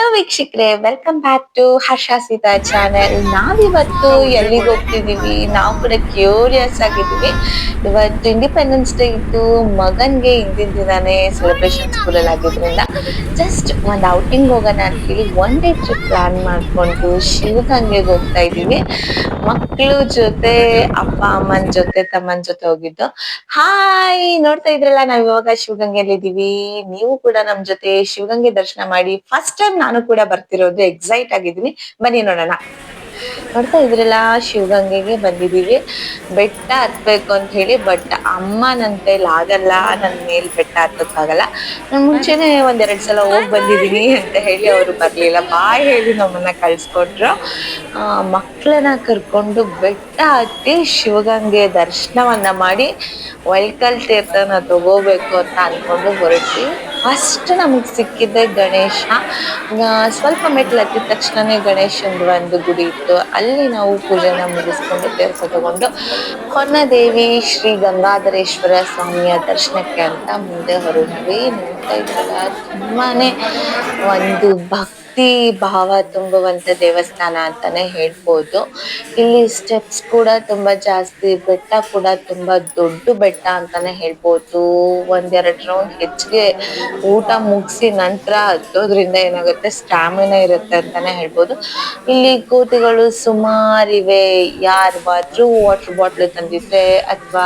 Hello ವೀಕ್ಷಕರೇ, welcome back to Harsha Seetha channel. ನಾವಿವತ್ತು ಎಲ್ಲಿಗೆ ಹೋಗ್ತಿದೀವಿ, ನಾವು ಕೂಡ ಕ್ಯೂರಿಯಸ್ ಆಗಿದ್ದೀವಿ. ಇವತ್ತು ಇಂಡಿಪೆಂಡೆನ್ಸ್ ಡೇ ಇತ್ತು, ಮಗನ್ಗೆ ಹಿಂದಿನ ದಿನಾನೇ ಸೆಲೆಬ್ರೇಷನ್ ಸ್ಕೂಲಲ್ಲಿ ಆಗಿದ್ರಿಂದ ಜಸ್ಟ್ ಒಂದ್ ಔಟಿಂಗ್ ಹೋಗೋಣ ಅಂತ ಹೇಳಿ ಒನ್ ಡೇ ಟ್ರಿಪ್ ಪ್ಲಾನ್ ಮಾಡ್ಕೊಂಡು ಶಿವಗಂಗೆಗೆ ಹೋಗ್ತಾ ಇದೀವಿ. ಮಕ್ಳು ಜೊತೆ, ಅಪ್ಪ ಅಮ್ಮನ ಜೊತೆ, ತಮ್ಮನ ಜೊತೆ ಹೋಗಿದ್ದು. ಹಾಯ್, ನೋಡ್ತಾ ಇದ್ರಲ್ಲ, ನಾವ್ ಇವಾಗ ಶಿವಗಂಗೆಯಲ್ಲಿ ಇದೀವಿ. ನೀವು ಕೂಡ ನಮ್ ಜೊತೆ ಶಿವಗಂಗೆ ದರ್ಶನ ಮಾಡಿ. ಫಸ್ಟ್ ಟೈಮ್ ನಾನು ಕೂಡ ಬರ್ತಿರೋದು, ಎಕ್ಸೈಟ್ ಆಗಿದ್ದೀನಿ. ಬನ್ನಿ ನೋಡೋಣ. ನೋಡ್ತಾ ಇದ್ರಲ್ಲ, ಶಿವಗಂಗೆಗೆ ಬಂದಿದೀವಿ. ಬೆಟ್ಟ ಹತ್ಬೇಕು ಅಂತ ಹೇಳಿ, ಬಟ್ ಅಮ್ಮ ನನ್ ಕೈಲಿ ಆಗಲ್ಲ, ನನ್ ಮೇಲ್ ಬೆಟ್ಟ ಹತ್ತಕ್ಕಾಗಲ್ಲ. ನಾನ್ ಮುಂಚೆನೆ ಒಂದೆರಡ್ ಸಲ ಹೋಗ್ ಬಂದಿದೀನಿ ಅಂತ ಹೇಳಿ ಅವ್ರು ಬರ್ಲಿಲ್ಲ, ಬಾಯ್ ಹೇಳಿ ನಮ್ಮನ್ನ ಕಳ್ಸ್ಕೊಟ್ರು. ಮಕ್ಳನ್ನ ಕರ್ಕೊಂಡು ಬೆಟ್ಟ ಹತ್ತಿ ಶಿವಗಂಗೆ ದರ್ಶನವನ್ನ ಮಾಡಿ ವೈಕಲ್ ತೀರ್ಥನ ತಗೋಬೇಕು ಅಂತ ಅನ್ಕೊಂಡು ಹೊರಟ್ವಿ. ಫಸ್ಟ್ ನಮಗ್ ಸಿಕ್ಕಿದ್ದೆ ಗಣೇಶ. ಸ್ವಲ್ಪ ಮೆಟ್ಲು ಹತ್ತಿದ ತಕ್ಷಣನೇ ಗಣೇಶಂದು ಒಂದು ಗುಡಿ ಇತ್ತು, ಅಲ್ಲಿ ನಾವು ಪೂಜೆನ ಮುಗಿಸ್ಕೊಂಡು ತೀರ್ಥ ತಗೊಂಡು ಹೊನ್ನದೇವಿ ಶ್ರೀ ಗಂಗಾಧರೇಶ್ವರ ಸ್ವಾಮಿಯ ದರ್ಶನಕ್ಕೆ ಅಂತ ಮುಂದೆ ಹೊರಟ್ವಿ. ನೋಡ್ತಾ ಇದ್ರಲ್ಲ, ತುಂಬಾನೇ ಒಂದು ಭಕ್ತಿ ಭಾವ ತುಂಬುವಂತ ದೇವಸ್ಥಾನ ಅಂತಾನೆ ಹೇಳ್ಬೋದು. ಇಲ್ಲಿ ಸ್ಟೆಪ್ಸ್ ಕೂಡ ತುಂಬಾ ಜಾಸ್ತಿ, ಬೆಟ್ಟ ಕೂಡ ತುಂಬಾ ದೊಡ್ಡ ಬೆಟ್ಟ ಅಂತಾನೆ ಹೇಳ್ಬೋದು. ಒಂದೆರಡು ರೌಂಡ್ ಹೆಚ್ಚಿಗೆ ಊಟ ಮುಗಿಸಿ ನಂತರ ಹತ್ತೋದ್ರಿಂದ ಏನಾಗುತ್ತೆ, ಸ್ಟಾಮಿನಾ ಇರುತ್ತೆ ಅಂತಾನೆ ಹೇಳ್ಬೋದು. ಇಲ್ಲಿ ಕೋತಿಗಳು ಸುಮಾರಿವೆ. ಯಾರು ಬಾದ್ರೂ ವಾಟರ್ ಬಾಟ್ಲ್ ತಂದಿದ್ರೆ ಅಥವಾ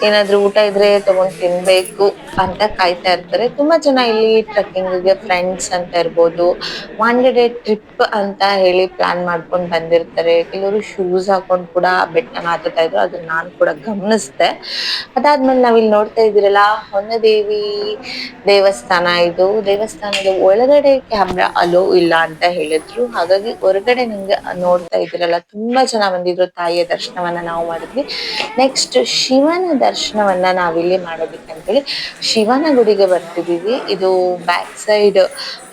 ಏನಾದ್ರೂ ಊಟ ಇದ್ರೆ ತಗೊಂಡ್ ತಿನ್ಬೇಕು ಅಂತ ಕಾಯ್ತಾ ಇರ್ತಾರೆ. ತುಂಬಾ ಜನ ಇಲ್ಲಿ ಟ್ರೆಕ್ಕಿಂಗ್ ಗೆ ಫ್ರೆಂಡ್ಸ್ ಅಂತ ಇರ್ಬೋದು, ಒನ್ ಡೇ ಟ್ರಿಪ್ ಅಂತ ಹೇಳಿ ಪ್ಲಾನ್ ಮಾಡ್ಕೊಂಡ್ ಬಂದಿರ್ತಾರೆ. ಕೆಲವರು ಶೂಸ್ ಹಾಕೊಂಡ್ ಕೂಡ ಬೆಟ್ಟನ ಹತ್ತುತ್ತಾ ಇದ್ರು, ಅದನ್ನ ನಾನ್ ಕೂಡ ಗಮನಿಸ್ದೆ. ಅದಾದ್ಮೇಲೆ ನಾವಿಲ್ಲಿ ನೋಡ್ತಾ ಇದ್ದೀರಲ್ಲ, ಹೊನ್ನದೇವಿ ದೇವಸ್ಥಾನ. ಇದು ದೇವಸ್ಥಾನದ ಒಳಗಡೆ ಕ್ಯಾಮ್ರಾ ಅಲೋ ಇಲ್ಲ ಅಂತ ಹೇಳಿದ್ರು, ಹಾಗಾಗಿ ಹೊರಗಡೆ ನಿಮ್ಗೆ ನೋಡ್ತಾ ಇದ್ದೀರಲ್ಲ, ತುಂಬಾ ಜನ ಬಂದಿದ್ರು. ತಾಯಿಯ ದರ್ಶನವನ್ನ ನಾವು ಮಾಡಿದ್ವಿ. ನೆಕ್ಸ್ಟ್ ಶಿವನ ದರ್ಶನವನ್ನ ನಾವಿಲ್ಲಿ ಮಾಡೋದಿಕ್ಕೆ ಅಂತೇಳಿ ಶಿವನ ಗುಡಿಗೆ ಬರ್ತಿದೀವಿ. ಇದು ಬ್ಯಾಕ್ ಸೈಡ್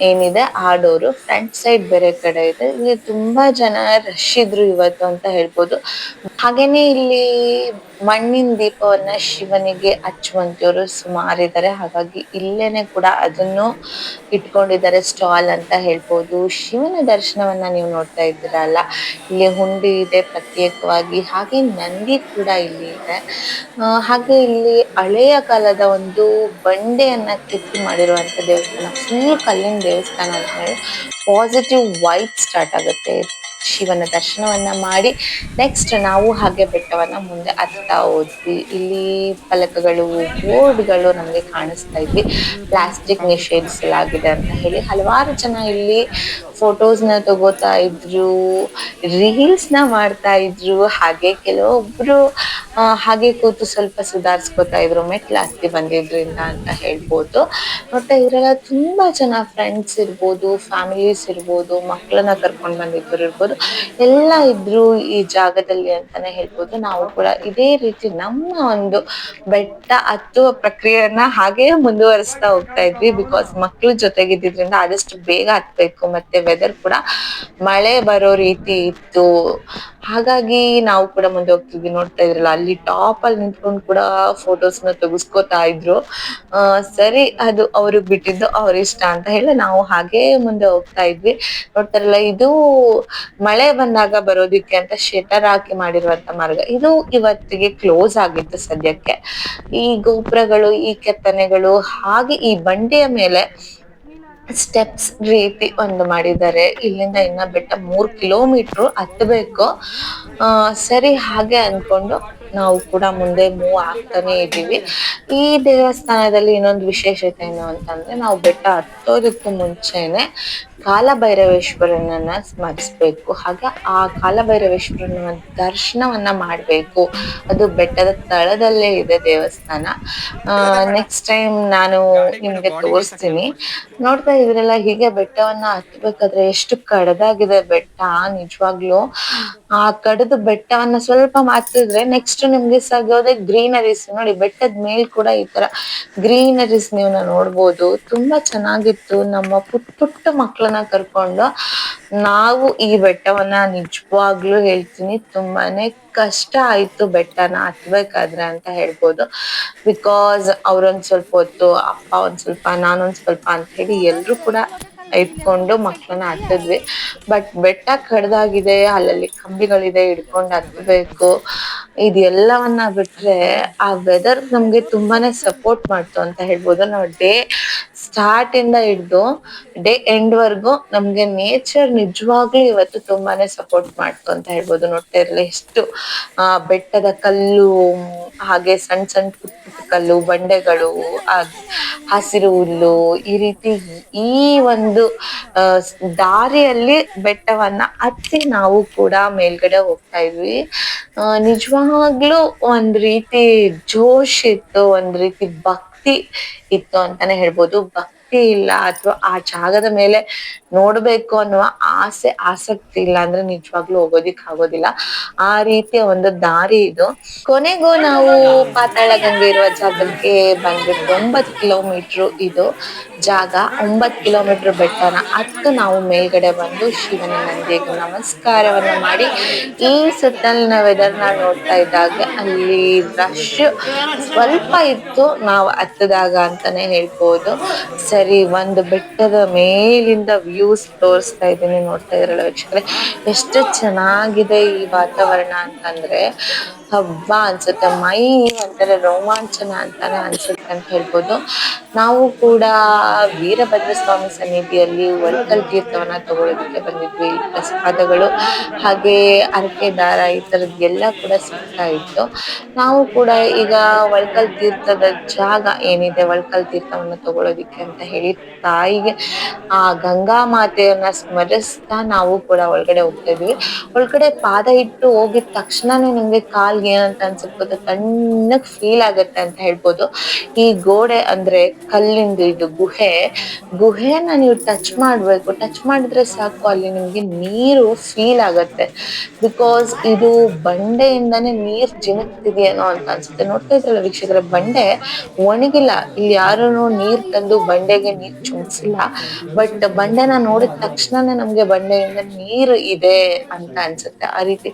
ಏನಿದೆ ಆ ಡೋರು, ಫ್ರಂಟ್ ಸೈಡ್ ಬೇರೆ ಕಡೆ ಇದೆ. ಇಲ್ಲಿ ತುಂಬಾ ಜನ ರಶ್ ಇದ್ರು ಇವತ್ತು ಅಂತ ಹೇಳ್ಬೋದು. ಹಾಗೇನೆ ಇಲ್ಲಿ ಮಣ್ಣಿನ ದೀಪವನ್ನ ಶಿವನಿಗೆ ಹಚ್ಚುವಂತವ್ರು ಸುಮಾರಿದ್ದಾರೆ, ಹಾಗಾಗಿ ಇಲ್ಲೇನೆ ಕೂಡ ಅದನ್ನು ಇಟ್ಕೊಂಡಿದ್ದಾರೆ ಸ್ಟಾಲ್ ಅಂತ ಹೇಳ್ಬೋದು. ಶಿವನ ದರ್ಶನವನ್ನ ನೀವು ನೋಡ್ತಾ ಇದ್ದೀರಲ್ಲ, ಇಲ್ಲಿ ಹುಂಡಿ ಇದೆ ಪ್ರತ್ಯೇಕವಾಗಿ, ಹಾಗೆ ನಂದಿ ಕೂಡ ಇಲ್ಲಿ ಇದೆ. ಹಾಗೆ ಇಲ್ಲಿ ಹಳೆಯ ಕಾಲದ ಒಂದು ಬಂಡೆಯನ್ನ ಕೆತ್ತಿ ಮಾಡಿರುವಂತ ದೇವಸ್ಥಾನ, ಫುಲ್ ಕಲ್ಲಿನ ದೇವಸ್ಥಾನ ಅಂತ ಹೇಳಿ ಪಾಸಿಟಿವ್ ವೈಬ್ ಸ್ಟಾರ್ಟ್ ಆಗುತ್ತೆ. ಶಿವನ ದರ್ಶನವನ್ನ ಮಾಡಿ ನೆಕ್ಸ್ಟ್ ನಾವು ಹಾಗೆ ಬೆಟ್ಟವನ್ನ ಮುಂದೆ ಹತ್ತಾ ಹೋದ್ವಿ. ಇಲ್ಲಿ ಫಲಕಗಳು, ಬೋರ್ಡ್ಗಳು ನಮ್ಗೆ ಕಾಣಿಸ್ತಾ ಇದ್ವಿ, ಪ್ಲಾಸ್ಟಿಕ್ ನಿಷೇಧಿಸಲಾಗಿದೆ ಅಂತ ಹೇಳಿ. ಹಲವಾರು ಜನ ಇಲ್ಲಿ ಫೋಟೋಸ್ ನ ತಗೋತಾ ಇದ್ರು, ರೀಲ್ಸ್ ನ ಮಾಡ್ತಾ ಇದ್ರು. ಹಾಗೆ ಕೆಲವೊಬ್ರು ಹಾಗೆ ಕೂತು ಸ್ವಲ್ಪ ಸುಧಾರಿಸ್ಕೊತಾ ಇದ್ರು, ಮೆಟ್ಲು ಹತ್ತಿ ಬಂದಿದ್ರಿಂದ ಅಂತ ಹೇಳ್ಬೋದು. ಮತ್ತೆ ಇವರೆಲ್ಲ ತುಂಬಾ ಜನ ಫ್ರೆಂಡ್ಸ್ ಇರ್ಬೋದು, ಫ್ಯಾಮಿಲೀಸ್ ಇರ್ಬೋದು, ಮಕ್ಕಳನ್ನ ಕರ್ಕೊಂಡ್ ಬಂದಿದ್ರು ಇರ್ಬೋದು, ಎಲ್ಲ ಇದ್ರು ಈ ಜಾಗದಲ್ಲಿ ಅಂತಾನೆ ಹೇಳ್ಬೋದು. ನಾವು ಕೂಡ ಇದೇ ರೀತಿ ನಮ್ಮ ಒಂದು ಬೆಟ್ಟ ಹತ್ತುವ ಪ್ರಕ್ರಿಯೆಯನ್ನ ಹಾಗೆ ಮುಂದುವರಿಸ್ತಾ ಹೋಗ್ತಾ ಇದ್ವಿ. ಬಿಕಾಸ್ ಮಕ್ಳು ಜೊತೆಗಿದ್ದಿದ್ರಿಂದ ಆದಷ್ಟು ಬೇಗ ಹತ್ಬೇಕು, ಮತ್ತೆ ವೆದರ್ ಕೂಡ ಮಳೆ ಬರೋ ರೀತಿ ಇತ್ತು, ಹಾಗಾಗಿ ನಾವು ಕೂಡ ಮುಂದೆ ಹೋಗ್ತಿದ್ವಿ. ನೋಡ್ತಾ ಇದ್ರಲ್ಲ, ಅಲ್ಲಿ ಟಾಪ್ ಅಲ್ಲಿ ನಿಂತ್ಕೊಂಡು ಕೂಡ ಫೋಟೋಸ್ ನ ತೆಗೆಸ್ಕೊತಾ ಇದ್ರು. ಸರಿ, ಅದು ಅವ್ರಿಗೆ ಬಿಟ್ಟಿದ್ದು, ಅವ್ರ ಇಷ್ಟ ಅಂತ ಹೇಳಿ ನಾವು ಹಾಗೆ ಮುಂದೆ ಹೋಗ್ತಾ ಇದ್ವಿ. ನೋಡ್ತಾರಲ್ಲ, ಇದು ಮಳೆ ಬಂದಾಗ ಬರೋದಿಕ್ಕೆ ಅಂತ ಶೆಟರ್ ಹಾಕಿ ಮಾಡಿರುವಂತ ಮಾರ್ಗ. ಇದು ಇವತ್ತಿಗೆ ಕ್ಲೋಸ್ ಆಗಿತ್ತು ಸದ್ಯಕ್ಕೆ. ಈ ಗೋಪುರಗಳು, ಈ ಕೆತ್ತನೆಗಳು, ಹಾಗೆ ಈ ಬಂಡೆಯ ಮೇಲೆ ಸ್ಟೆಪ್ಸ್ ರೀತಿ ಒಂದು ಮಾಡಿದ್ದಾರೆ. ಇಲ್ಲಿಂದ ಇನ್ನ ಬೆಟ್ಟ 3 ಕಿಲೋಮೀಟರ್ ಹತ್ತಬೇಕು. ಸರಿ, ಹಾಗೆ ಅನ್ಕೊಂಡು ನಾವು ಕೂಡ ಮುಂದೆ ಮೂವ್ ಆಗ್ತಾನೆ ಇದ್ದೀವಿ. ಈ ದೇವಸ್ಥಾನದಲ್ಲಿ ಇನ್ನೊಂದು ವಿಶೇಷತೆ ಏನು ಅಂತಂದ್ರೆ, ನಾವು ಬೆಟ್ಟ ಹತ್ತೋದಕ್ಕೂ ಮುಂಚೆನೆ ಕಾಲಭೈರವೇಶ್ವರನನ್ನ ಸ್ಮರಿಸ್ಬೇಕು. ಹಾಗೆ ಆ ಕಾಲಭೈರವೇಶ್ವರನ ದರ್ಶನವನ್ನ ಮಾಡ್ಬೇಕು. ಅದು ಬೆಟ್ಟದ ತಳದಲ್ಲೇ ಇದೆ ದೇವಸ್ಥಾನ. ನೆಕ್ಸ್ಟ್ ಟೈಮ್ ನಾನು ನಿಮ್ಗೆ ತೋರಿಸ್ತೀನಿ. ನೋಡ್ತಾ ಇದ್ರಲ್ಲ, ಹೀಗೆ ಬೆಟ್ಟವನ್ನ ಹತ್ಬೇಕಾದ್ರೆ ಎಷ್ಟು ಕಡದಾಗಿದೆ ಬೆಟ್ಟ, ನಿಜವಾಗ್ಲು. ಆ ಕಡದ ಬೆಟ್ಟವನ್ನ ಸ್ವಲ್ಪ ಮಾತ್ತಿದ್ರೆ ನೆಕ್ಸ್ಟ್ ನಿಮ್ಗೆ ಸಿಗೋದೆ ಗ್ರೀನರೀಸ್. ನೋಡಿ, ಬೆಟ್ಟದ ಮೇಲ್ ಕೂಡ ಈ ತರ ಗ್ರೀನರೀಸ್ ನೀವು ನೋಡ್ಬೋದು. ತುಂಬಾ ಚೆನ್ನಾಗಿತ್ತು. ನಮ್ಮ ಪುಟ್ಟ ಮಕ್ಕಳನ್ನ ಕರ್ಕೊಂಡು ನಾವು ಈ ಬೆಟ್ಟವನ್ನ ನಿಜವಾಗ್ಲೂ ಹೇಳ್ತೀನಿ, ತುಂಬಾನೇ ಕಷ್ಟ ಆಯ್ತು ಬೆಟ್ಟನ ಹತ್ಬೇಕಾದ್ರೆ ಅಂತ ಹೇಳ್ಬೋದು. ಬಿಕಾಸ್ ಅವ್ರೊಂದ್ ಸ್ವಲ್ಪ ಹೊತ್ತು, ಅಪ್ಪ ಒಂದ್ ಸ್ವಲ್ಪ, ನಾನೊಂದ್ ಸ್ವಲ್ಪ ಅಂತ ಹೇಳಿ ಎಲ್ರು ಕೂಡ ಇಟ್ಕೊಂಡು ಮಕ್ಳನ್ನ ಹತ್ತಿದ್ವಿ. ಬಟ್ ಬೆಟ್ಟ ಕಡ್ದಾಗಿದೆ, ಅಲ್ಲಲ್ಲಿ ಕಂಬಿಗಳಿದೆ, ಹಿಡ್ಕೊಂಡ್ ಹತ್ಬೇಕು. ಇದೆಲ್ಲವನ್ನ ಬಿಟ್ರೆ ಆ ವೆದರ್ ನಮ್ಗೆ ತುಂಬಾನೇ ಸಪೋರ್ಟ್ ಮಾಡ್ತು ಅಂತ ಹೇಳ್ಬೋದು. ನಾವು ಡೇ ಸ್ಟಾರ್ಟ್ ಇಂದ ಹಿಡ್ದು ಡೇ ಎಂಡ್ ವರ್ಗು ನಮ್ಗೆ ನೇಚರ್ ನಿಜವಾಗ್ಲೂ ಇವತ್ತು ತುಂಬಾನೇ ಸಪೋರ್ಟ್ ಮಾಡ್ತು ಅಂತ ಹೇಳ್ಬೋದು. ನೋಡ್ತಾ ಇರಲ್ಲ ಎಷ್ಟು ಬೆಟ್ಟದ ಕಲ್ಲು, ಹಾಗೆ ಸಣ್ಣ ಸಣ್ಣ ಪುಟ್ಟ ಪುಟ್ಟ ಕಲ್ಲು ಬಂಡೆಗಳು, ಆ ಹಸಿರು ಹುಲ್ಲು, ಈ ರೀತಿ ಈ ಒಂದು ಆ ದಾರಿಯಲ್ಲಿ ಬೆಟ್ಟವನ್ನ ಹತ್ತಿ ನಾವು ಕೂಡ ಮೇಲ್ಗಡೆ ಹೋಗ್ತಾ ಇದ್ವಿ. ನಿಜವಾಗ್ಲೂ ಒಂದ್ ರೀತಿ ಜೋಶ್ ಇತ್ತು, ಒಂದ್ ರೀತಿ ಭಕ್ತಿ ಇತ್ತು ಅಂತಾನೆ ಹೇಳ್ಬೋದು. ಭಕ್ತಿ ಇಲ್ಲ ಅಥವಾ ಆ ಜಾಗದ ಮೇಲೆ ನೋಡ್ಬೇಕು ಅನ್ನುವ ಆಸಕ್ತಿ ಇಲ್ಲ ಅಂದ್ರೆ ನಿಜವಾಗ್ಲೂ ಹೋಗೋದಿಕ್ ಆಗೋದಿಲ್ಲ. ಆ ರೀತಿಯ ಒಂದು ದಾರಿ ಇದು. ಕೊನೆಗೂ ನಾವು ಪಾತಾಳ ಗಂಗೆ ಇರುವ ಜಾಗಕ್ಕೆ ಬಂದ್ಬಿಟ್ಟು 9 ಕಿಲೋಮೀಟರ್ ಇದು ಜಾಗ. 9 ಕಿಲೋಮೀಟರ್ ಬೆಟ್ಟನ ಹತ್ತು ನಾವು ಮೇಲ್ಗಡೆ ಬಂದು ಶಿವನ ನಂದಿಗೆ ನಮಸ್ಕಾರವನ್ನ ಮಾಡಿ ಈ ಸುತ್ತಲಿನ ವೆದರ್ ನ ನೋಡ್ತಾ ಇದ್ದಾಗ ಅಲ್ಲಿ ರಶ್ ಸ್ವಲ್ಪ ಇತ್ತು ನಾವು ಹತ್ತದಾಗ ಅಂತಾನೆ ಹೇಳ್ಬೋದು. ಸರಿ, ಒಂದು ಬೆಟ್ಟದ ಮೇಲಿಂದ ವ್ಯೂಸ್ ತೋರಿಸ್ತಾ ಇದ್ದೀನಿ, ನೋಡ್ತಾ ಇದ್ರಲ್ಲ ವೀಕ್ಷಕರೇ, ಎಷ್ಟು ಚೆನ್ನಾಗಿದೆ ಈ ವಾತಾವರಣ ಅಂತಂದ್ರೆ ಹಬ್ಬ ಅನ್ಸುತ್ತೆ. ಮೈ ಒಂಥರ ರೋಮಾಂಚನ ಅಂತಾನೆ ಅನ್ಸುತ್ತೆ ಅಂತ ಹೇಳ್ಬೋದು. ನಾವು ಕೂಡ ವೀರಭದ್ರ ಸ್ವಾಮಿ ಸನ್ನಿಧಿಯಲ್ಲಿ ಒಳ್ಕಲ್ ತೀರ್ಥವನ್ನ ತಗೊಳ್ಳೋದಕ್ಕೆ ಬಂದಿದ್ವಿ. ಪ್ರಸಾದಗಳು ಹಾಗೆ ಅರಕೆ ದಾರ ಈ ತರದ್ ಎಲ್ಲ ಕೂಡ ಸಿಗ್ತಾ ಇತ್ತು. ನಾವು ಕೂಡ ಈಗ ಒಳ್ಕಲ್ ತೀರ್ಥದ ಜಾಗ ಏನಿದೆ, ಒಳ್ಕಲ್ ತೀರ್ಥವನ್ನ ತಗೊಳ್ಳೋದಿಕ್ಕೆ ಅಂತ ಹೇಳಿ ತಾಯಿಗೆ ಆ ಗಂಗಾ ಮಾತೆಯನ್ನ ಸ್ಮರಿಸ್ತಾ ನಾವು ಕೂಡ ಒಳಗಡೆ ಹೋಗ್ತಾ ಇದ್ವಿ. ಒಳಗಡೆ ಪಾದ ಇಟ್ಟು ಹೋಗಿದ ತಕ್ಷಣನೇ ನಿಮ್ಗೆ ಕಾಲ್ಗೆ ಏನಂತ ಅನ್ಸುತ್ತೆ ಗೊತ್ತಾ, ತಣ್ಣಗ್ ಫೀಲ್ ಆಗತ್ತೆ ಅಂತ ಹೇಳ್ಬೋದು. ಈ ಗೋಡೆ ಅಂದ್ರೆ ಕಲ್ಲಿಂದು ಇದು ಗುಹೆನ ನೀವು ಟಚ್ ಮಾಡ್ಬೇಕು. ಟಚ್ ಮಾಡಿದ್ರೆ ಸಾಕು, ಅಲ್ಲಿ ನಿಮ್ಗೆ ನೀರು ಫೀಲ್ ಆಗತ್ತೆ. ಬಿಕಾಸ್ ಇದು ಬಂಡೆಯಿಂದಾನೇ ನೀರ್ ಜಿನುಕ್ತಿದೆಯೇನೋ ಅಂತ ಅನ್ಸುತ್ತೆ. ನೋಡ್ತಾ ಇದ್ರಲ್ಲ ವೀಕ್ಷಕರ, ಬಂಡೆ ಒಣಗಿಲ್ಲ. ಇಲ್ಲಿ ಯಾರು ನೀರ್ ತಂದು ಬಂಡೆಗೆ ನೀರ್ ಚುಮ್ಸಿಲ್ಲ. ಬಟ್ ಬಂಡೆನ ನೋಡಿದ ತಕ್ಷಣನೇ ನಮ್ಗೆ ಬಂಡೆಯಿಂದ ನೀರು ಇದೆ ಅಂತ ಅನ್ಸುತ್ತೆ. ಆ ರೀತಿ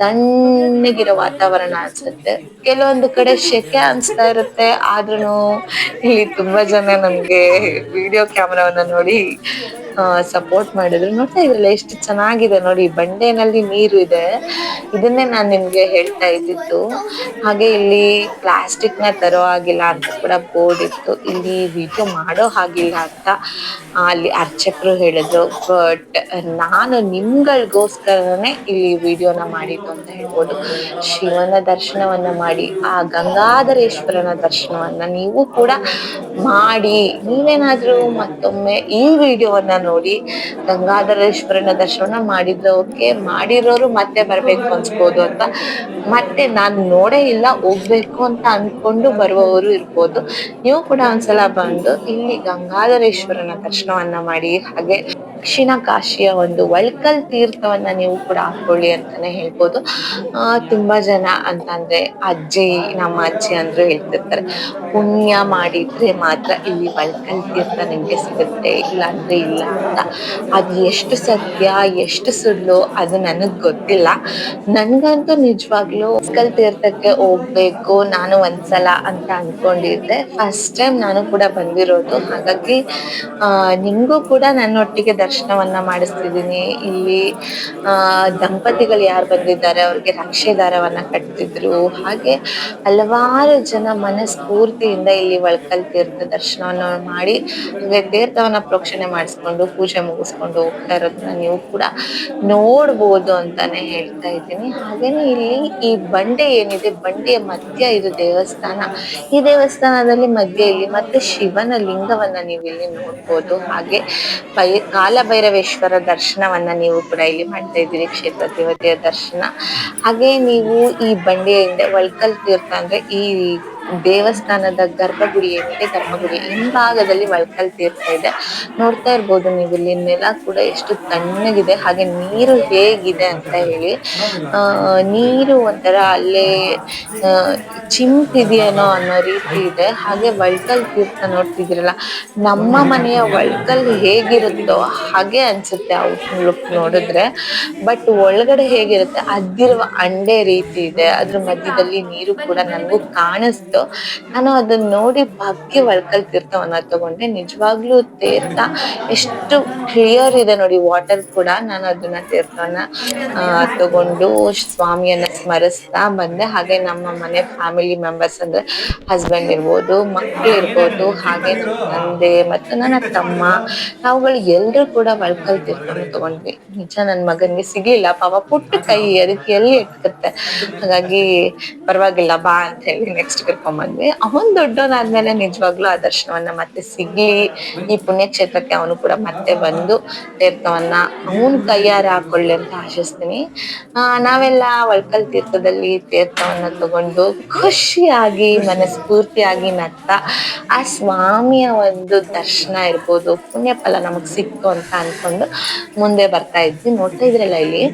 ತಣ್ಣಗಿರೋ ವಾತಾವರಣ ಅನ್ಸುತ್ತೆ. ಕೆಲವೊಂದು ಕಡೆ ಶೆಕೆ ಅನ್ಸ್ತಾ ಇರುತ್ತೆ, ಆದ್ರೂ ಇಲ್ಲಿ ತುಂಬಾ ಜನ ನಮ್ಗೆ ವಿಡಿಯೋ ಕ್ಯಾಮ್ರಾವನ್ನ ನೋಡಿ ಸಪೋರ್ಟ್ ಮಾಡಿದ್ರು. ನೋಡ್ತಾ ಇದ್ರಲ್ಲ ಎಷ್ಟು ಚೆನ್ನಾಗಿದೆ ನೋಡಿ, ಬಂಡೆನಲ್ಲಿ ನೀರು ಇದೆ. ಇದನ್ನೇ ನಾನ್ ನಿಮ್ಗೆ ಹೇಳ್ತಾ ಇದ್ದಿದ್ದು. ಹಾಗೆ ಇಲ್ಲಿ ಪ್ಲಾಸ್ಟಿಕ್ ನ ತರೋ ಆಗಿಲ್ಲ ಅಂತ ಕೂಡ ಬೋರ್ಡ್ ಇತ್ತು. ಇಲ್ಲಿ ವಿಡಿಯೋ ಮಾಡೋ ಹಾಗಿಲ್ಲ ಅಂತ ಅಲ್ಲಿ ಅರ್ಚಕರು ಹೇಳಿದ್ರು. ಬಟ್ ನಾನು ನಿಮ್ಗಳಿಗೋಸ್ಕರನೇ ಇಲ್ಲಿ ವಿಡಿಯೋನ ಮಾಡಿದ್ದು ಅಂತ ಹೇಳ್ಬೋದು. ಶಿವನ ದರ್ಶನವನ್ನ ಮಾಡಿ ಆ ಗಂಗಾಧರೇಶ್ವರನ ದರ್ಶನವನ್ನ ನೀವು ಕೂಡ ಮಾಡಿ. ನೀವೇನಾದ್ರೂ ಮತ್ತೊಮ್ಮೆ ಈ ವಿಡಿಯೋವನ್ನ ನೋಡಿ ಗಂಗಾಧರೇಶ್ವರನ ದರ್ಶನ ಮಾಡಿದ್ರೆ ಓಕೆ, ಮಾಡಿರೋರು ಮತ್ತೆ ಬರ್ಬೇಕು ಅನ್ಸ್ಬೋದು, ಅಂತ ಮತ್ತೆ ನಾನ್ ನೋಡೇ ಇಲ್ಲ ಹೋಗ್ಬೇಕು ಅಂತ ಅನ್ಕೊಂಡು ಬರುವವರು ಇರ್ಬೋದು. ನೀವು ಕೂಡ ಒಂದ್ಸಲ ಬಂದು ಇಲ್ಲಿ ಗಂಗಾಧರೇಶ್ವರನ ದರ್ಶನವನ್ನ ಮಾಡಿ. ಹಾಗೆ ದಕ್ಷಿಣ ಕಾಶಿಯ ಒಂದು ಒಳ್ಕಲ್ ತೀರ್ಥವನ್ನ ನೀವು ಕೂಡ ಹಾಕೊಳ್ಳಿ ಅಂತಾನೆ ಹೇಳ್ಬೋದು. ತುಂಬಾ ಜನ ಅಂತಂದ್ರೆ ನಮ್ಮ ಅಜ್ಜಿ ಅಂದ್ರು ಹೇಳ್ತಿರ್ತಾರೆ, ಪುಣ್ಯ ಮಾಡಿದ್ರೆ ಮಾತ್ರ ಇಲ್ಲಿ ಒಳ್ಕಲ್ ತೀರ್ಥ ನಿಮ್ಗೆ ಸಿಗುತ್ತೆ, ಇಲ್ಲ ಅಂದ್ರೆ ಇಲ್ಲ ಅಂತ. ಅದು ಎಷ್ಟು ಸತ್ಯ ಎಷ್ಟು ಸುಳ್ಳು ಅದು ನನಗ್ ಗೊತ್ತಿಲ್ಲ. ನನ್ಗಂತೂ ನಿಜವಾಗ್ಲೂ ಒಳ್ಕಲ್ ತೀರ್ಥಕ್ಕೆ ಹೋಗ್ಬೇಕು ನಾನು ಒಂದ್ಸಲ ಅಂತ ಅನ್ಕೊಂಡಿದ್ದೆ. ಫಸ್ಟ್ ಟೈಮ್ ನಾನು ಕೂಡ ಬಂದಿರೋದು. ಹಾಗಾಗಿ ನಿಮ್ಗೂ ಕೂಡ ನನ್ನೊಟ್ಟಿಗೆ ದರ್ಶನವನ್ನ ಮಾಡಿಸ್ತಿದ್ದೀನಿ. ಇಲ್ಲಿ ದಂಪತಿಗಳು ಯಾರು ಬಂದಿದ್ದಾರೆ ಅವ್ರಿಗೆ ರಕ್ಷೆ ದಾರವನ್ನ ಕಟ್ತಿದ್ರು. ಹಾಗೆ ಹಲವಾರು ಜನ ಮನಸ್ಫೂರ್ತಿಯಿಂದ ಇಲ್ಲಿ ಒಳ್ಕಲ್ ತೀರ್ಥ ದರ್ಶನವನ್ನ ಮಾಡಿ ತೀರ್ಥವನ್ನ ಪ್ರೋಕ್ಷಣೆ ಮಾಡಿಸ್ಕೊಂಡು ಪೂಜೆ ಮುಗಿಸ್ಕೊಂಡು ಹೋಗ್ತಾ ಇರೋದನ್ನ ನೀವು ಕೂಡ ನೋಡ್ಬೋದು ಅಂತಾನೆ ಹೇಳ್ತಾ ಇದ್ದೀನಿ. ಹಾಗೇನೆ ಇಲ್ಲಿ ಈ ಬಂಡೆ ಏನಿದೆ, ಬಂಡೆಯ ಮಧ್ಯ ಇದು ದೇವಸ್ಥಾನ. ಈ ದೇವಸ್ಥಾನದಲ್ಲಿ ಮಧ್ಯೆ ಇಲ್ಲಿ ಮತ್ತೆ ಶಿವನ ಲಿಂಗವನ್ನ ನೀವು ಇಲ್ಲಿ ನೋಡ್ಬೋದು. ಹಾಗೆ ಕಾಲಭೈರವೇಶ್ವರ ದರ್ಶನವನ್ನ ನೀವು ಕೂಡ ಇಲ್ಲಿ ಮಾಡ್ತಾ ಇದ್ದೀರಿ, ಕ್ಷೇತ್ರ ದೇವತೆಯ ದರ್ಶನ. ಹಾಗೆ ನೀವು ಈ ಬಂಡೆಯಿಂದ ಒಳ್ಕಲ್ ತೀರ್ಥ ಅಂದ್ರೆ ಈ ದೇವಸ್ಥಾನದ ಗರ್ಭಗುಡಿ ಏನಿದೆ, ಗರ್ಭಗುಡಿ ಹಿಂಭಾಗದಲ್ಲಿ ಒಳ್ಕಲ್ ತೀರ್ಥ ಇದೆ. ನೋಡ್ತಾ ಇರ್ಬೋದು ನೀವು ಇಲ್ಲಿ ನೆಲ ಕೂಡ ಎಷ್ಟು ತಣ್ಣಗಿದೆ, ಹಾಗೆ ನೀರು ಹೇಗಿದೆ ಅಂತ ಹೇಳಿ. ನೀರು ಒಂಥರ ಅಲ್ಲೇ ಚಿಮ್ತಿದೆಯೇನೋ ಅನ್ನೋ ರೀತಿ ಇದೆ. ಹಾಗೆ ಒಳ್ಕಲ್ ತೀರ್ಥ ನೋಡ್ತಿದ್ದೀರಲ್ಲ, ನಮ್ಮ ಮನೆಯ ಒಳ್ಕಲ್ ಹೇಗಿರುತ್ತೋ ಹಾಗೆ ಅನ್ಸುತ್ತೆ ಔಟ್ಲುಕ್ ನೋಡಿದ್ರೆ. ಬಟ್ ಒಳಗಡೆ ಹೇಗಿರುತ್ತೆ, ಅದ್ದಿರುವ ಅಂಡೆ ರೀತಿ ಇದೆ. ಅದ್ರ ಮಧ್ಯದಲ್ಲಿ ನೀರು ಕೂಡ ನನಗೂ ಇತ್ತು. ನಾನು ಅದನ್ನ ನೋಡಿ ಬಗ್ಗಿ ಒಳಕಲ್ ತೀರ್ಥವನ್ನ ತಗೊಂಡೆ. ನಿಜವಾಗ್ಲೂ ತೀರ್ಥ ಎಷ್ಟು ಕ್ಲಿಯರ್ ಇದೆ ನೋಡಿ, ವಾಟರ್ ಕೂಡ. ನಾನು ಅದನ್ನ ತೀರ್ಥವನ್ನ ತಗೊಂಡು ಸ್ವಾಮಿಯನ್ನ ಸ್ಮರಿಸ್ತಾ ಬಂದೆ. ಹಾಗೆ ನಮ್ಮ ಮನೆ ಫ್ಯಾಮಿಲಿ ಮೆಂಬರ್ಸ್ ಅಂದ್ರೆ ಹಸ್ಬೆಂಡ್ ಇರ್ಬೋದು, ಮಕ್ಳಿರ್ಬೋದು, ಹಾಗೆ ನಮ್ಮ ತಂದೆ ಮತ್ತು ನನ್ನ ತಮ್ಮ, ನಾವುಗಳು ಎಲ್ರೂ ಕೂಡ ಒಳ್ಕಲ್ ತೀರ್ಥವನ್ನು ತಗೊಂಡ್ವಿ. ನಿಜ ನನ್ ಮಗನ್ಗೆ ಸಿಗ್ಲಿಲ್ಲ ಪಾಪ, ಪುಟ್ಟ ಕೈ, ಅದಕ್ಕೆ ಎಲ್ಲಿ ಎಟ್ಕತ್ತೆ. ಹಾಗಾಗಿ ಪರವಾಗಿಲ್ಲ ಬಾ ಅಂತ ಹೇಳಿ ನೆಕ್ಸ್ಟ್ ಕರ್ಕೊಂಡ್ ಬಂದ್ವಿ. ಅವನ್ ದೊಡ್ಡವನಾದ್ಮೇಲೆ ನಿಜವಾಗ್ಲೂ ಆ ದರ್ಶನವನ್ನ ಮತ್ತೆ ಸಿಗ್ಲಿ, ಈ ಪುಣ್ಯಕ್ಷೇತ್ರಕ್ಕೆ ಅವನು ಕೂಡ ಮತ್ತೆ ಬಂದು ತೀರ್ಥವನ್ನ ಅವನ್ ಕೈಯಾರೆ ಹಾಕೊಳ್ಳಿ ಅಂತ ಆಶಿಸ್ತೀನಿ. ನಾವೆಲ್ಲ ಒಳ್ಕಲ್ ತೀರ್ಥದಲ್ಲಿ ತೀರ್ಥವನ್ನ ತಗೊಂಡು ಖುಷಿಯಾಗಿ ಮನಸ್ಫೂರ್ತಿಯಾಗಿ ನಗ್ತಾ ಆ ಸ್ವಾಮಿಯ ಒಂದು ದರ್ಶನ ಇರ್ಬೋದು, ಪುಣ್ಯ ಫಲ ನಮಗ್ ಸಿಕ್ತು ಅಂತ ಅನ್ಕೊಂಡು ಮುಂದೆ ಬರ್ತಾ ಇದ್ವಿ. ನೋಡ್ತಾ ಇದ್ರಲ್ಲ ಇಲ್ಲಿ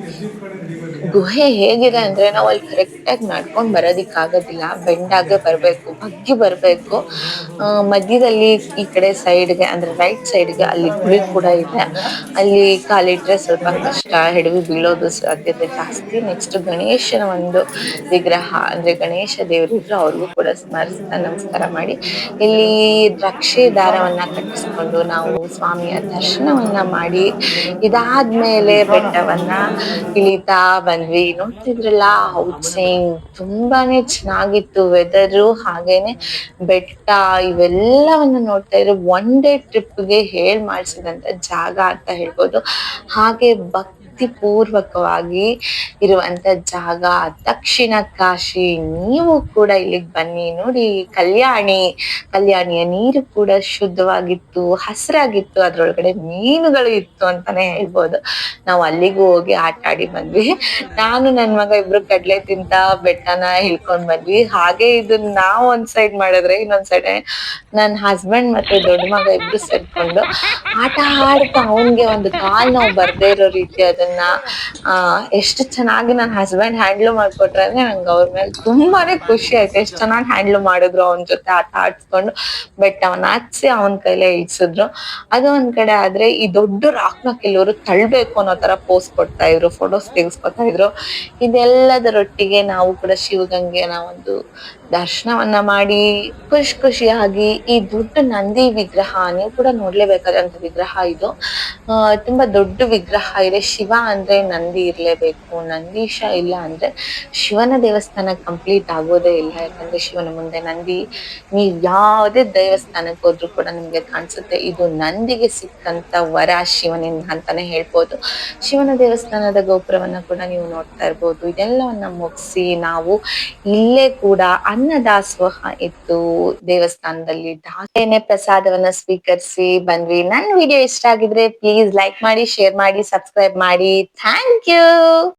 ಗುಹೆ ಹೇಗಿದೆ ಅಂದ್ರೆ, ನಾವು ಅಲ್ಲಿ ಕರೆಕ್ಟ್ ಆಗಿ ನಡ್ಕೊಂಡ್ ಬರೋದಿಕ್ ಆಗೋದಿಲ್ಲ, ಬೆಂಡಾಗೆ ಬರ್ಬೇಕು, ಬಗ್ಗಿ ಬರ್ಬೇಕು. ಮಧ್ಯದಲ್ಲಿ ಈ ಕಡೆ ಸೈಡ್ಗೆ ಅಂದ್ರೆ ರೈಟ್ ಸೈಡ್ಗೆ ಅಲ್ಲಿ ಗುಳಿ ಕೂಡ ಇದೆ. ಅಲ್ಲಿ ಕಾಲಿಟ್ರೆ ಸ್ವಲ್ಪ ಕಷ್ಟ, ಹೆಡವಿ ಬೀಳೋದು ಸಾಧ್ಯತೆ ಜಾಸ್ತಿ. ನೆಕ್ಸ್ಟ್ ಗಣೇಶನ ಒಂದು ವಿಗ್ರಹ ಅಂದ್ರೆ ಗಣೇಶ ದೇವರಿದ್ರು, ಅವ್ರಿಗೂ ಕೂಡ ಸ್ಮರಿಸ್ತಾ ನಮಸ್ಕಾರ ಮಾಡಿ ಇಲ್ಲಿ ದ್ರಾಕ್ಷಿ ದಾರವನ್ನ ಕಟ್ಟಿಸ್ಕೊಂಡು ನಾವು ಸ್ವಾಮಿಯ ದರ್ಶನವನ್ನ ಮಾಡಿ ಇದಾದ್ಮೇಲೆ ಬೆಟ್ಟವನ್ನ ಇಳಿತಾ ಬಂದ್ವಿ. ನೋಡ್ತಿದ್ರಲ್ಲ ಔಟ್ಸೈಡ್ ತುಂಬಾನೇ ಚೆನ್ನಾಗಿತ್ತು ವೆದರು, ಹಾಗೇನೆ ಬೆಟ್ಟ ಇವೆಲ್ಲವನ್ನ ನೋಡ್ತಾ ಇದ್ರೆ ಒನ್ ಡೇ ಟ್ರಿಪ್ಗೆ ಮಾಡ್ಸಿದಂತ ಜಾಗ ಅಂತ ಹೇಳ್ಬೋದು. ಹಾಗೆ ಭಕ್ತಿ ಪೂರ್ವಕವಾಗಿ ಇರುವಂತ ಜಾಗ ದಕ್ಷಿಣ ಕಾಶಿ. ನೀವು ಕೂಡ ಇಲ್ಲಿಗೆ ಬನ್ನಿ ನೋಡಿ. ಕಲ್ಯಾಣಿಯ ನೀರು ಕೂಡ ಶುದ್ಧವಾಗಿತ್ತು, ಹಸಿರಾಗಿತ್ತು, ಅದ್ರೊಳಗಡೆ ಮೀನುಗಳು ಇತ್ತು ಅಂತಾನೆ ಹೇಳ್ಬೋದು. ನಾವು ಅಲ್ಲಿಗೂ ಹೋಗಿ ಆಟ ಆಡಿ ಬಂದ್ವಿ. ನಾನು ನನ್ ಮಗ ಇಬ್ರು ಕಡ್ಲೆ ತಿಂತ ಬೆಟ್ಟನ ಇಳ್ಕೊಂಡ್ ಬಂದ್ವಿ. ಹಾಗೆ ಇದನ್ನ ನಾವ್ ಒಂದ್ ಸೈಡ್ ಮಾಡಿದ್ರೆ, ಇನ್ನೊಂದ್ ಸೈಡ್ ನನ್ ಹಸ್ಬೆಂಡ್ ಮತ್ತೆ ದೊಡ್ಡ ಮಗ ಇಬ್ರು ಸೇರ್ಕೊಂಡು ಆಟ ಆಡ್ತಾ ಅವನ್ಗೆ ಒಂದು ಕಾಲ್ ನೋವು ಬರ್ದೇ ಇರೋ ರೀತಿ ಅದನ್ನ ಎಷ್ಟು ಚೆನ್ನಾಗಿ ನನ್ ಹಸ್ಬೆಂಡ್ ಹ್ಯಾಂಡ್ಲ್ ಮಾಡ್ಕೊಟ್ರೆ ಅಂದ್ರೆ ನಂಗೆ ಅವ್ರ ಮೇಲೆ ತುಂಬಾನೇ ಖುಷಿ ಆಯ್ತು. ಎಷ್ಟ್ ಚೆನ್ನಾಗಿ ಹ್ಯಾಂಡ್ಲ್ ಮಾಡಿದ್ರು, ಅವನ್ ಜೊತೆ ಆಟ ಆಡ್ಸ್ಕೊಂಡು ಬೆಟ್ಟವನ್ನ ಹತ್ಸಿ ಅವನ್ ಕೈಲೇ ಇಳ್ಸಿದ್ರು. ಅದು ಒಂದ್ ಕಡೆ ಆದ್ರೆ, ಈ ದೊಡ್ಡ ರಾಕ್ನ ಕೆಲವರು ತಳ್ಬೇಕು ಅನ್ನೋ ತರ ಪೋಸ್ ಕೊಡ್ತಾ ಇದ್ರು, ಫೋಟೋಸ್ ತೆಗೆಸ್ಕೊತಾ ಇದ್ರು. ಇದೆಲ್ಲದರೊಟ್ಟಿಗೆ ನಾವು ಕೂಡ ಶಿವಗಂಗೆನ ಒಂದು ದರ್ಶನವನ್ನ ಮಾಡಿ ಖುಷಿಯಾಗಿ ಈ ದೊಡ್ಡ ನಂದಿ ವಿಗ್ರಹ, ನೀವು ಕೂಡ ನೋಡ್ಲೇಬೇಕಾದಂತ ವಿಗ್ರಹ ಇದು. ತುಂಬಾ ದೊಡ್ಡ ವಿಗ್ರಹ ಇದೆ. ಶಿವ ಅಂದ್ರೆ ನಂದಿ ಇರ್ಲೇಬೇಕು, ನಂದೀಶ ಇಲ್ಲ ಅಂದ್ರೆ ಶಿವನ ದೇವಸ್ಥಾನ ಕಂಪ್ಲೀಟ್ ಆಗೋದೇ ಇಲ್ಲ. ಯಾಕಂದ್ರೆ ಶಿವನ ಮುಂದೆ ನಂದಿ, ನೀವ್ ಯಾವ್ದೇ ದೇವಸ್ಥಾನಕ್ಕೆ ಹೋದ್ರು ಕೂಡ ನಿಮ್ಗೆ ಕಾಣಿಸುತ್ತೆ. ಇದು ನಂದಿಗೆ ಸಿಕ್ಕಂತ ವರ ಶಿವನಿಂದ ಅಂತಾನೆ ಹೇಳ್ಬೋದು. ಶಿವನ ದೇವಸ್ಥಾನದ ಗೋಪುರವನ್ನ ಕೂಡ ನೀವು ನೋಡ್ತಾ ಇರ್ಬೋದು. ಇದೆಲ್ಲವನ್ನ ಮುಗಿಸಿ ನಾವು ಇಲ್ಲೇ ಕೂಡ ಅನ್ನದಾಸೋಹ ಇತ್ತು ದೇವಸ್ಥಾನದಲ್ಲಿ, ದಾಸೇನೆ ಪ್ರಸಾದವನ್ನ ಸ್ವೀಕರಿಸಿ ಬಂದ್ವಿ. ನನ್ ವಿಡಿಯೋ ಇಷ್ಟ ಆಗಿದ್ರೆ ಪ್ಲೀಸ್ ಲೈಕ್ ಮಾಡಿ, ಶೇರ್ ಮಾಡಿ, ಸಬ್ಸ್ಕ್ರೈಬ್ ಮಾಡಿ. Thank you.